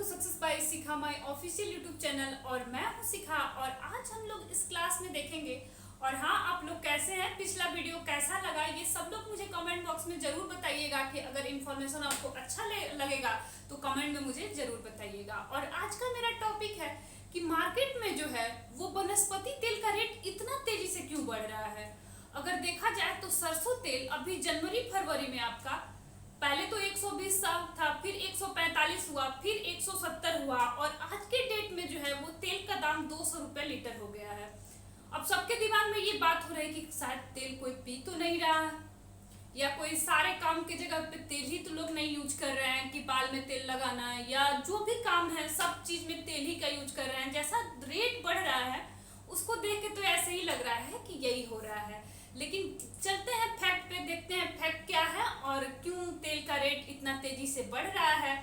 To success by Shikha my official YouTube channel और मैं हूं शिखा। और आज हम लोग इस क्लास में देखेंगे। और हाँ, आप लोग कैसे हैं, पिछला वीडियो कैसा लगा, ये सब लोग मुझे कमेंट बॉक्स में जरूर बताइएगा कि अगर इन्फॉर्मेशन आपको अच्छा लगेगा तो कमेंट में मुझे जरूर बताइएगा। और आज का मेरा टॉपिक है कि मार्केट में जो है वो वनस्पति तेल का रेट इतना तेजी से क्यों बढ़ रहा है। अगर देखा जाए तो सरसों तेल अभी जनवरी फरवरी में आपका पहले तो 120 था, फिर 145 हुआ, फिर 170 हुआ और आज के डेट में जो है वो तेल का दाम 200 रुपए लीटर हो गया है। अब सबके दिमाग में ये बात हो रही है कि शायद तेल कोई पी तो नहीं रहा है या कोई सारे काम की जगह पे तेल ही तो लोग नहीं यूज कर रहे हैं कि बाल में तेल लगाना है या जो भी काम है सब चीज में तेल ही का यूज कर रहे हैं। जैसा रेट बढ़ रहा है उसको देख के तो ऐसे ही लग रहा है कि यही हो रहा है। लेकिन चलते हैं फैक्ट पे, देखते हैं फैक्ट क्या है और क्यों तेल का रेट इतना तेजी से बढ़ रहा है।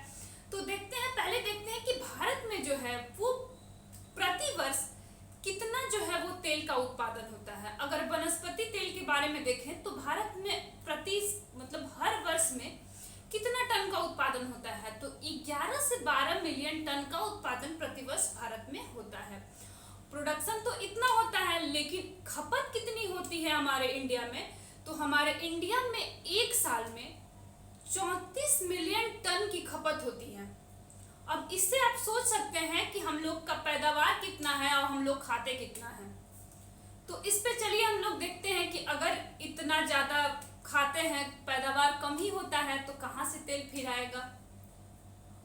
तो देखते हैं, पहले देखते हैं कि भारत में जो है वो प्रति वर्ष कितना जो है वो तेल का उत्पादन होता है। अगर वनस्पति तेल के बारे में देखें तो भारत में हर वर्ष में कितना टन का उत्पादन होता है, तो 11 से 12 मिलियन टन का उत्पादन प्रतिवर्ष भारत में होता है। प्रोडक्शन तो इतना होता है लेकिन खपत कितनी होती है हमारे इंडिया में, तो हमारे इंडिया में एक साल में 34 मिलियन टन की खपत होती है। अब इससे आप सोच सकते हैं कि हम लोग का पैदावार कितना है और हम लोग खाते कितना है। तो इस पे चलिए हम लोग देखते हैं कि अगर इतना ज्यादा खाते हैं, पैदावार कम ही होता है तो कहाँ से तेल फिर आएगा।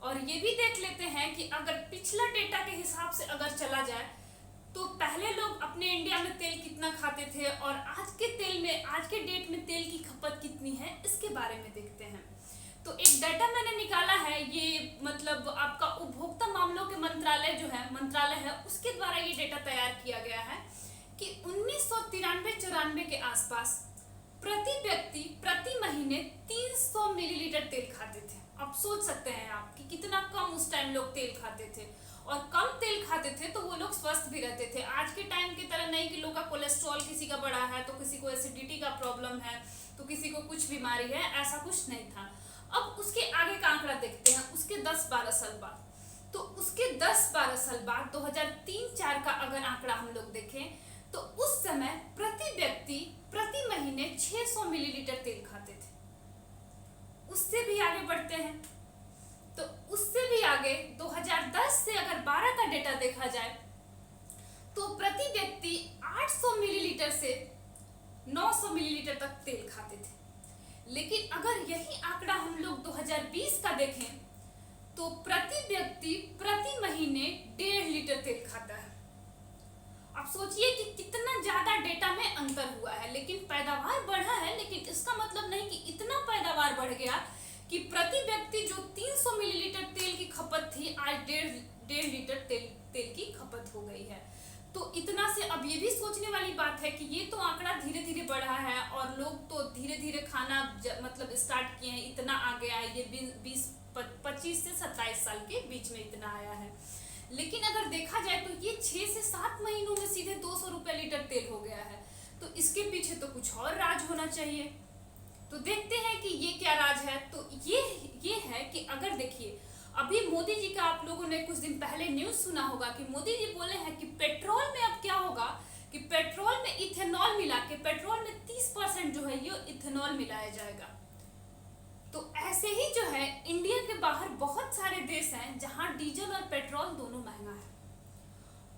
और ये भी देख लेते हैं कि अगर पिछला डेटा के हिसाब से अगर चला जाए तो पहले लोग अपने इंडिया में तेल कितना खाते थे और आज के डेट में तेल की खपत कितनी है, इसके बारे में देखते हैं। तो एक डाटा मैंने निकाला है, ये आपका उपभोक्ता मामलों के मंत्रालय है उसके द्वारा ये डेटा तैयार किया गया है कि 1993-94 के आसपास प्रति व्यक्ति प्रति महीने 300 मिलीलीटर तेल खाते थे। अब सोच सकते हैं आप कि कितना कम उस टाइम लोग तेल खाते थे और कम तेल खाते थे तो वो लोग स्वस्थ भी रहते थे। आज के टाइम की तरह नहीं कि लोग का कोलेस्ट्रॉल किसी का बढ़ा है तो किसी को एसिडिटी का प्रॉब्लम है तो किसी को कुछ बीमारी है, ऐसा कुछ नहीं था। अब उसके आगे का आंकड़ा देखते हैं, उसके 10-12 साल बाद। तो उसके 10-12 साल बाद 2003-04 का अगर आंकड़ा हम लोग देखें तो उस समय प्रति व्यक्ति प्रति महीने 600 मिलीलीटर तेल खाते थे। उससे भी आगे बढ़ते हैं तो उससे भी आगे 2010 से अगर 12 का डेटा देखा जाए तो प्रति व्यक्ति 800 मिलीलीटर से 900 मिलीलीटर तक तेल खाते थे। लेकिन अगर यही आंकड़ा हम लोग 2020 का देखें तो प्रति व्यक्ति प्रति महीने 1.5 लीटर तेल खाता है। आप सोचिए कि कितना ज्यादा डेटा में अंतर हुआ है। लेकिन पैदावार बढ़ा है, लेकिन इसका मतलब नहीं कि इतना पैदावार बढ़ गया कि प्रति व्यक्ति जो 300 मिलीलीटर तेल की खपत थी आज 1.5 लीटर तेल की खपत हो गई है। तो इतना से अब ये भी सोचने वाली बात है कि ये तो आंकड़ा धीरे धीरे बढ़ा है और लोग तो धीरे धीरे खाना स्टार्ट किए हैं, इतना आ गया है, ये 25 से 27 साल के बीच में इतना आया है। लेकिन अगर देखा जाए तो ये 6 से 7 महीनों में सीधे 200 रुपए लीटर तेल हो गया है। तो इसके पीछे तो कुछ और राज होना चाहिए। तो देखते हैं कि ये क्या राज है। तो ये है कि अगर देखिए अभी मोदी जी का आप लोगों ने कुछ दिन पहले न्यूज सुना होगा कि मोदी जी बोले हैं कि पेट्रोल में अब क्या होगा कि पेट्रोल में इथेनॉल मिला के पेट्रोल में 30% जो है ये इथेनॉल मिलाया जाएगा। तो ऐसे ही जो है इंडिया के बाहर बहुत सारे देश हैं जहां डीजल और पेट्रोल दोनों महंगा है।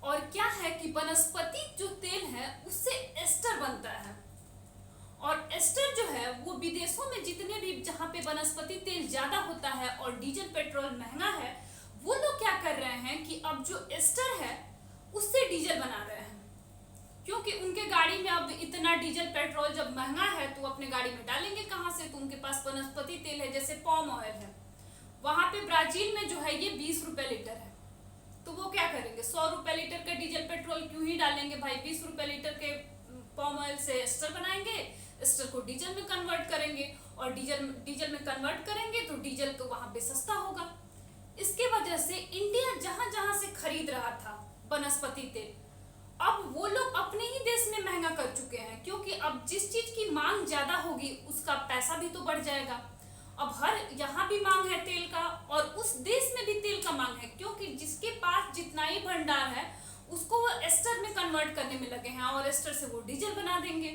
और क्या है कि वनस्पति जो तेल है उससे एस्टर बनता है और एस्टर जो है वो विदेशों में जितने भी जहां पे वनस्पति तेल ज्यादा होता है और डीजल पेट्रोल महंगा है, वो लोग क्या कर रहे हैं कि अब जो एस्टर है उससे डीजल बना रहे हैं। क्योंकि उनके गाड़ी में अब इतना डीजल पेट्रोल जब महंगा है तो अपने गाड़ी में डालेंगे कहां से, तो उनके पास वनस्पति तेल है, जैसे पॉम ऑयल है। वहां पे ब्राजील में जो है ये 20 रुपए लीटर है, तो वो क्या करेंगे, 100 रुपए लीटर का डीजल पेट्रोल क्यों ही डालेंगे भाई, 20 रुपए लीटर के पॉम ऑयल से एस्टर बनाएंगे, एस्टर को डीजल में कन्वर्ट करेंगे और डीजल में कन्वर्ट करेंगे तो डीजल तो वहां पे सस्ता होगा। इसके वजह से इंडिया जहां जहां से खरीद रहा था वनस्पति तेल, अब वो लोग अपने ही देश में महंगा कर चुके हैं। क्योंकि अब जिस चीज की मांग ज्यादा होगी उसका पैसा भी तो बढ़ जाएगा। अब यहाँ भी मांग है तेल का और उस देश में भी तेल का मांग है, क्योंकि जिसके पास जितना ही भंडार है उसको वो एस्टर में कन्वर्ट करने में लगे हैं और एस्टर से वो डीजल बना देंगे।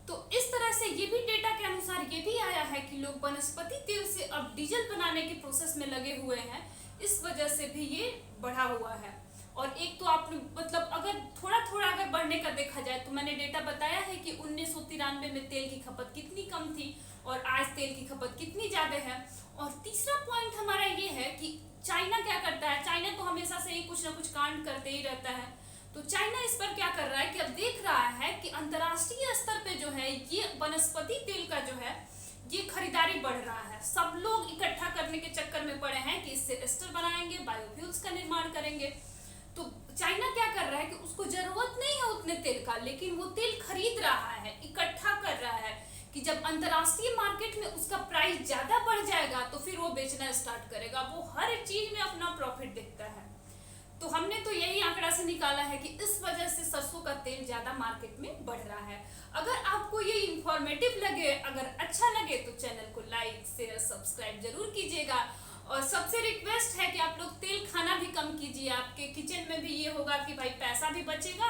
तो इस तरह से ये भी डेटा के अनुसार ये भी आया है कि लोग वनस्पति तेल से अब डीजल बनाने के प्रोसेस में लगे हुए हैं, इस वजह से भी ये बढ़ा हुआ है। और एक तो आप मतलब अगर थोड़ा थोड़ा अगर बढ़ने का देखा जाए तो मैंने डेटा बताया है कि 1993 में तेल की खपत कितनी कम थी और आज तेल की खपत कितनी ज्यादा है। और तीसरा पॉइंट हमारा ये है कि चाइना क्या करता है, चाइना तो हमेशा से ही कुछ ना कुछ कांड करते ही रहता है। तो चाइना इस पर क्या कर रहा है कि अब देख रहा है कि अंतर्राष्ट्रीय स्तर पे जो है ये वनस्पति तेल का जो है ये खरीदारी बढ़ रहा है। सब लोग इकट्ठा करने के चक्कर में पड़े हैं कि इससे एस्टर बनाएंगे, बायोफ्यूल्स का निर्माण करेंगे। तो चाइना क्या कर रहा है कि उसको जरूरत नहीं है उतने तेल का, लेकिन वो तेल खरीद रहा है, इकट्ठा कर रहा है कि जब अंतर्राष्ट्रीय मार्केट में उसका प्राइस ज्यादा बढ़ जाएगा तो फिर वो बेचना स्टार्ट करेगा। वो हर एक चीज में अपना प्रॉफिट देखता है। तो हमने तो यही आंकड़ा से निकाला है कि इस वजह से सरसों का तेल ज्यादा मार्केट में बढ़ रहा है। अगर आपको ये इंफॉर्मेटिव लगे, अगर अच्छा लगे तो चैनल को लाइक शेयर सब्सक्राइब जरूर कीजिएगा। और सबसे रिक्वेस्ट है कि आप लोग तेल खाना भी कम कीजिए, आपके किचन में भी ये होगा कि भाई पैसा भी बचेगा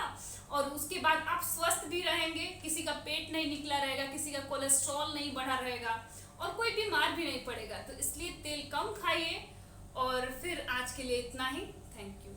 और उसके बाद आप स्वस्थ भी रहेंगे, किसी का पेट नहीं निकला रहेगा, किसी का कोलेस्ट्रॉल नहीं बढ़ा रहेगा और कोई बीमार भी नहीं पड़ेगा। तो इसलिए तेल कम खाइए। और फिर आज के लिए इतना ही। Thank you.